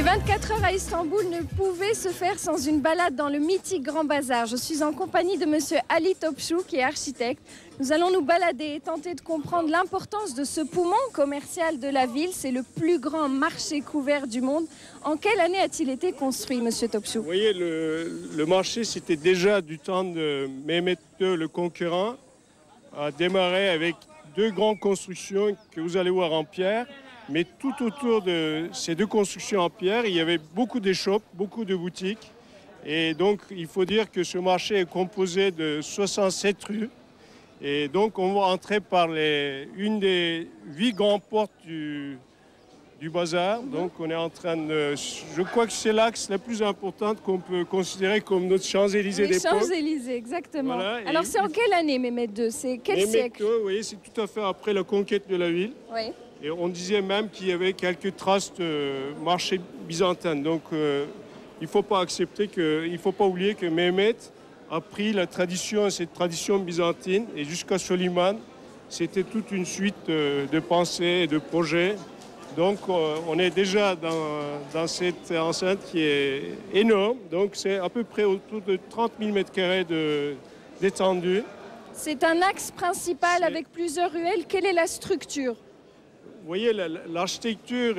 24 heures à Istanbul ne pouvait se faire sans une balade dans le mythique Grand Bazar. Je suis en compagnie de monsieur Ali Topçu, qui est architecte. Nous allons nous balader et tenter de comprendre l'importance de ce poumon commercial de la ville. C'est le plus grand marché couvert du monde. En quelle année a-t-il été construit, monsieur Topçu? Vous voyez, le marché, c'était déjà du temps de Mehmet II, le conquérant, a démarré avec deux grandes constructions que vous allez voir en pierre. Mais tout autour de ces deux constructions en pierre, il y avait beaucoup d'échoppes, beaucoup de boutiques. Et donc, il faut dire que ce marché est composé de 67 rues. Et donc, on va entrer par une des 8 grandes portes du bazar. Donc, on est en train de... Je crois que c'est l'axe la plus importante qu'on peut considérer comme notre Champs-Élysées d'époque. Champs-Élysées, exactement. Voilà. Alors, c'est en quelle année, Mehmet II? C'est quel siècle? Mehmet II, vous voyez, c'est tout à fait après la conquête de la ville. Oui. Et on disait même qu'il y avait quelques traces de marché byzantin. Donc il ne faut pas oublier que Mehmet a pris cette tradition byzantine, et jusqu'à Soliman, c'était toute une suite de pensées et de projets. Donc on est déjà dans cette enceinte qui est énorme. Donc c'est à peu près autour de 30 000 m² d'étendue. C'est un axe principal avec plusieurs ruelles. Quelle est la structure? Vous voyez, l'architecture,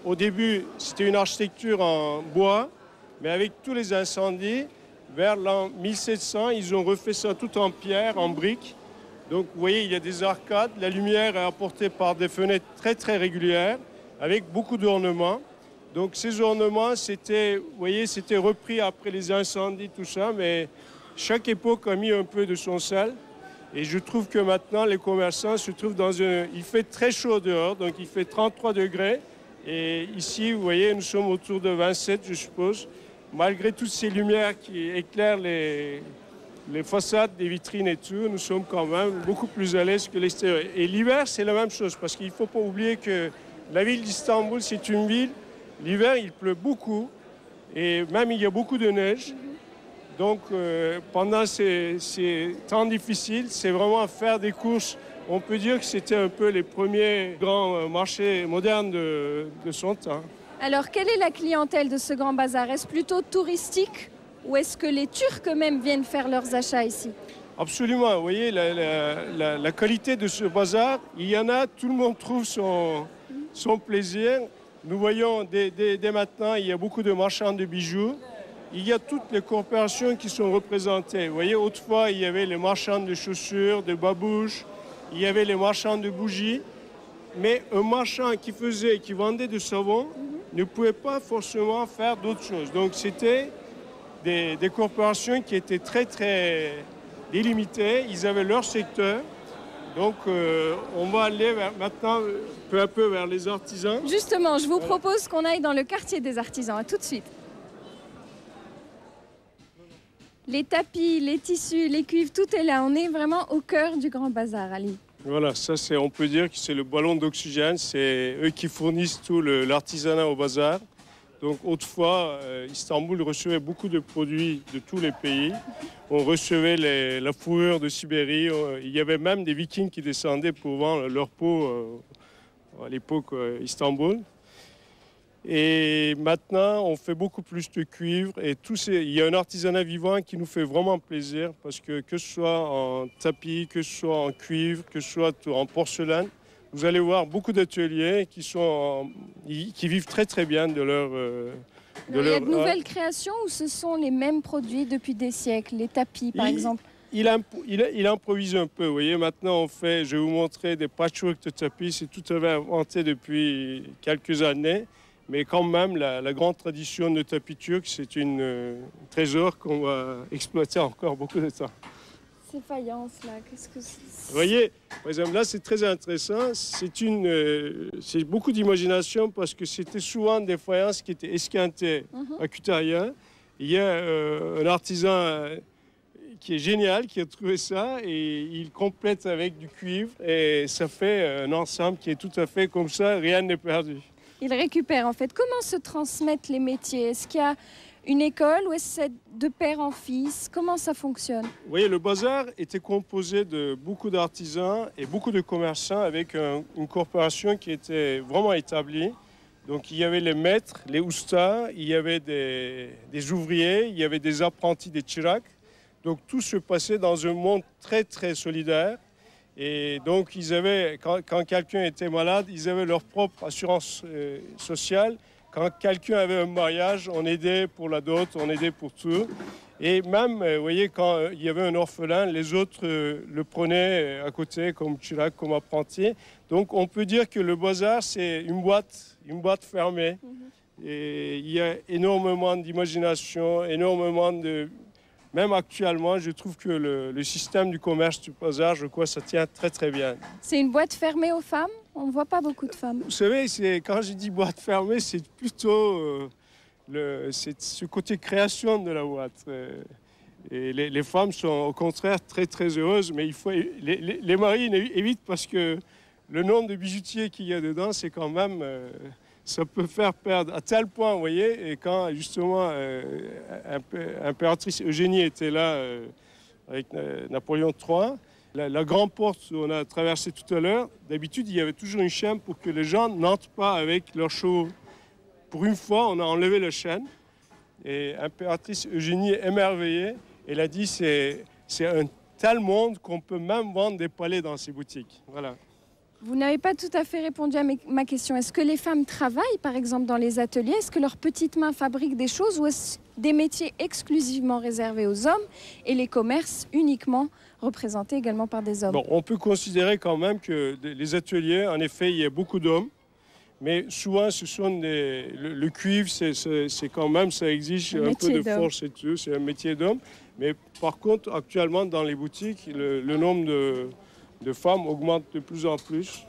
au début, c'était une architecture en bois, mais avec tous les incendies, vers l'an 1700, ils ont refait ça tout en pierre, en briques. Donc, vous voyez, il y a des arcades, la lumière est apportée par des fenêtres très, très régulières, avec beaucoup d'ornements. Donc, ces ornements, c'était repris après les incendies, tout ça, mais chaque époque a mis un peu de son sel. Et je trouve que maintenant, les commerçants se trouvent il fait très chaud dehors, donc il fait 33 degrés. Et ici, vous voyez, nous sommes autour de 27, je suppose. Malgré toutes ces lumières qui éclairent les façades des vitrines et tout, nous sommes quand même beaucoup plus à l'aise que l'extérieur. Et l'hiver, c'est la même chose, parce qu'il ne faut pas oublier que la ville d'Istanbul, c'est une ville. L'hiver, il pleut beaucoup, et même il y a beaucoup de neige. Donc, pendant ces temps difficiles, c'est vraiment faire des courses. On peut dire que c'était un peu les premiers grands marchés modernes de son temps. Alors, quelle est la clientèle de ce grand bazar? Est-ce plutôt touristique ou est-ce que les Turcs eux-mêmes viennent faire leurs achats ici? Absolument. Vous voyez, la qualité de ce bazar, il y en a, tout le monde trouve son plaisir. Nous voyons dès maintenant, il y a beaucoup de marchands de bijoux. Il y a toutes les corporations qui sont représentées. Vous voyez, autrefois, il y avait les marchands de chaussures, de babouches, il y avait les marchands de bougies. Mais un marchand qui vendait du savon ne pouvait pas forcément faire d'autres choses. Donc, c'était des corporations qui étaient très, très délimitées. Ils avaient leur secteur. Donc, on va aller maintenant, peu à peu, vers les artisans. Justement, je vous propose qu'on aille dans le quartier des artisans. À tout de suite. Les tapis, les tissus, les cuivres, tout est là. On est vraiment au cœur du Grand Bazar, Ali. Voilà, on peut dire que c'est le ballon d'oxygène. C'est eux qui fournissent tout l'artisanat au bazar. Donc autrefois, Istanbul recevait beaucoup de produits de tous les pays. On recevait la fourrure de Sibérie. Il y avait même des Vikings qui descendaient pour vendre leur peau à l'époque Istanbul. Et maintenant, on fait beaucoup plus de cuivre. Et il y a un artisanat vivant qui nous fait vraiment plaisir parce que ce soit en tapis, que ce soit en cuivre, que ce soit en porcelaine, vous allez voir beaucoup d'ateliers qui vivent très très bien de leur... Il y a de nouvelles créations ou ce sont les mêmes produits depuis des siècles, les tapis par exemple? Il improvise un peu. Vous voyez, maintenant je vais vous montrer des patchwork de tapis. C'est tout à fait inventé depuis quelques années. Mais quand même, la grande tradition de tapis turc, c'est un trésor qu'on va exploiter encore beaucoup de temps. Ces faïences là, qu'est-ce que c'est? Vous voyez, par exemple, là, c'est très intéressant. C'est beaucoup d'imagination parce que c'était souvent des faïences qui étaient esquintées à Kütahya. Il y a un artisan qui est génial, qui a trouvé ça et il complète avec du cuivre et ça fait un ensemble qui est tout à fait comme ça, rien n'est perdu. Il récupère en fait. Comment se transmettent les métiers? Est-ce qu'il y a une école ou est-ce que c'est de père en fils? Comment ça fonctionne? Vous voyez, le bazar était composé de beaucoup d'artisans et beaucoup de commerçants avec une corporation qui était vraiment établie. Donc il y avait les maîtres, les oustas, il y avait des ouvriers, il y avait des apprentis, des tchiraks. Donc tout se passait dans un monde très très solidaire. Et donc ils avaient, quand quelqu'un était malade, ils avaient leur propre assurance sociale. Quand quelqu'un avait un mariage, on aidait pour la dot, on aidait pour tout. Et même, vous voyez, quand il y avait un orphelin, les autres le prenaient à côté comme tchirak, comme apprenti. Donc on peut dire que le bazar, c'est une boîte fermée. Et il y a énormément d'imagination, énormément de... Même actuellement, je trouve que le système du commerce du bazar, je crois, ça tient très très bien. C'est une boîte fermée aux femmes? On ne voit pas beaucoup de femmes. Vous savez, quand je dis boîte fermée, c'est plutôt c'est ce côté création de la boîte. Et les femmes sont au contraire très très heureuses, mais il faut, les maris évitent parce que le nombre de bijoutiers qu'il y a dedans, c'est quand même... ça peut faire perdre à tel point, vous voyez, et quand justement l'impératrice Eugénie était là avec Napoléon III, la grande porte qu'on a traversée tout à l'heure, d'habitude il y avait toujours une chaîne pour que les gens n'entrent pas avec leurs chevaux. Pour une fois, on a enlevé la chaîne et l'impératrice Eugénie, émerveillée, elle a dit c'est un tel monde qu'on peut même vendre des palais dans ces boutiques. Voilà. Vous n'avez pas tout à fait répondu à ma question. Est-ce que les femmes travaillent, par exemple, dans les ateliers? Est-ce que leurs petites mains fabriquent des choses ou est-ce des métiers exclusivement réservés aux hommes et les commerces uniquement représentés également par des hommes? Bon, on peut considérer quand même que les ateliers, en effet, il y a beaucoup d'hommes, mais souvent, ce sont le cuivre, c'est quand même, ça exige un peu de force et tout, c'est un métier d'homme. Mais par contre, actuellement, dans les boutiques, le nombre de femmes augmente de plus en plus.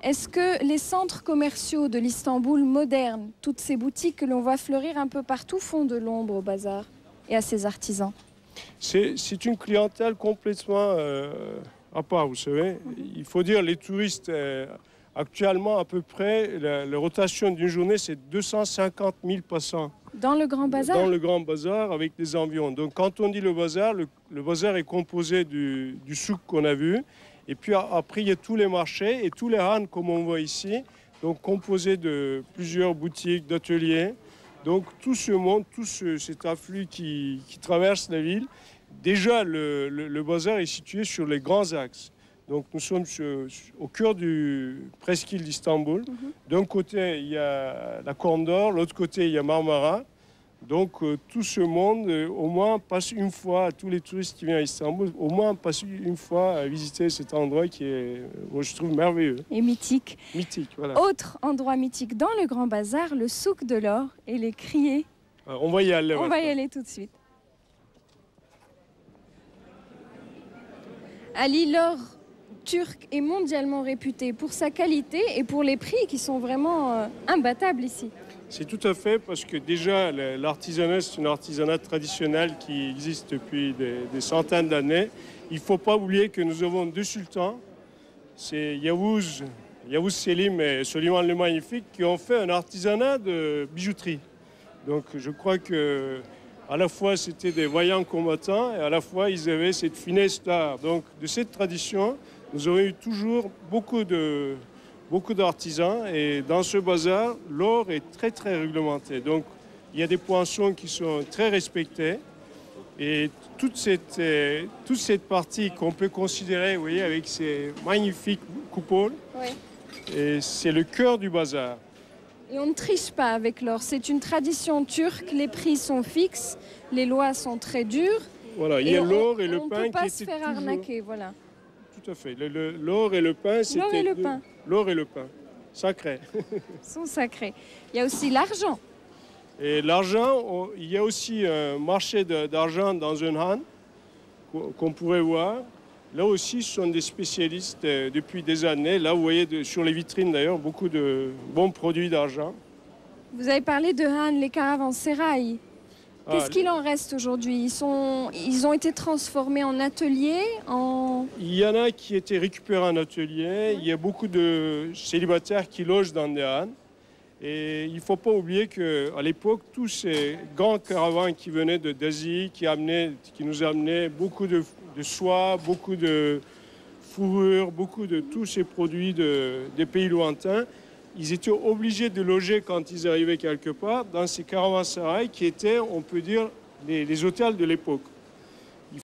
Est-ce que les centres commerciaux de l'Istanbul moderne, toutes ces boutiques que l'on voit fleurir un peu partout, font de l'ombre au bazar et à ses artisans? C'est une clientèle complètement à part, vous savez. Il faut dire, les touristes, actuellement, à peu près, la rotation d'une journée, c'est 250 000 passants. Dans le Grand Bazar? Dans le Grand Bazar, avec des environs. Donc, quand on dit le bazar est composé du souk qu'on a vu. Et puis, après, il y a tous les marchés et tous les han, comme on voit ici. Donc, composé de plusieurs boutiques, d'ateliers. Donc, tout ce monde, cet afflux qui traverse la ville. Déjà, le bazar est situé sur les grands axes. Donc, nous sommes au cœur du presqu'île d'Istanbul. D'un côté, il y a la Corne d'Or, l'autre côté, il y a Marmara. Donc, tout ce monde, au moins, passe une fois, tous les touristes qui viennent à Istanbul, au moins passent une fois à visiter cet endroit qui est, moi, je trouve, merveilleux. Et mythique. Mythique, voilà. Autre endroit mythique dans le Grand Bazar, le souk de l'or et les criers. On va y aller. On va y aller tout de suite. Ali, l'or turc est mondialement réputé pour sa qualité et pour les prix qui sont vraiment imbattables ici. C'est tout à fait, parce que déjà l'artisanat, c'est un artisanat traditionnel qui existe depuis des centaines d'années. Il ne faut pas oublier que nous avons deux sultans, c'est Yavuz Selim et Soliman le Magnifique, qui ont fait un artisanat de bijouterie. Donc je crois que à la fois c'était des vaillants combattants et à la fois ils avaient cette finesse d'art. Donc de cette tradition, nous avons eu toujours beaucoup d'artisans, et dans ce bazar, l'or est très très réglementé. Donc il y a des poinçons qui sont très respectés, et toute cette partie qu'on peut considérer, vous voyez, avec ces magnifiques coupoles, oui. Et c'est le cœur du bazar. Et on ne triche pas avec l'or, c'est une tradition turque, les prix sont fixes, les lois sont très dures. Voilà, il y a l'or et le pain qui étaient toujours... On ne peut pas se faire arnaquer, voilà. Tout à fait. L'or et le pain, c'était... L'or et le pain. L'or et le pain. Sacré. Sont sacrés. Il y a aussi l'argent. Et l'argent, il y a aussi un marché d'argent dans un han qu'on pourrait voir. Là aussi, ce sont des spécialistes depuis des années. Là, vous voyez sur les vitrines d'ailleurs beaucoup de bons produits d'argent. Vous avez parlé de han, les caravansérails. Qu'est-ce qu'il en reste aujourd'hui? Ils ont été transformés en ateliers, Il y en a qui étaient récupérés en atelier. Il y a beaucoup de célibataires qui logent dans des han. Et il ne faut pas oublier qu'à l'époque, tous ces grands caravans qui venaient d'Asie, qui nous amenaient beaucoup de soie, beaucoup de fourrure, beaucoup de tous ces produits des pays lointains, ils étaient obligés de loger quand ils arrivaient quelque part dans ces caravansérails qui étaient, on peut dire, les hôtels de l'époque.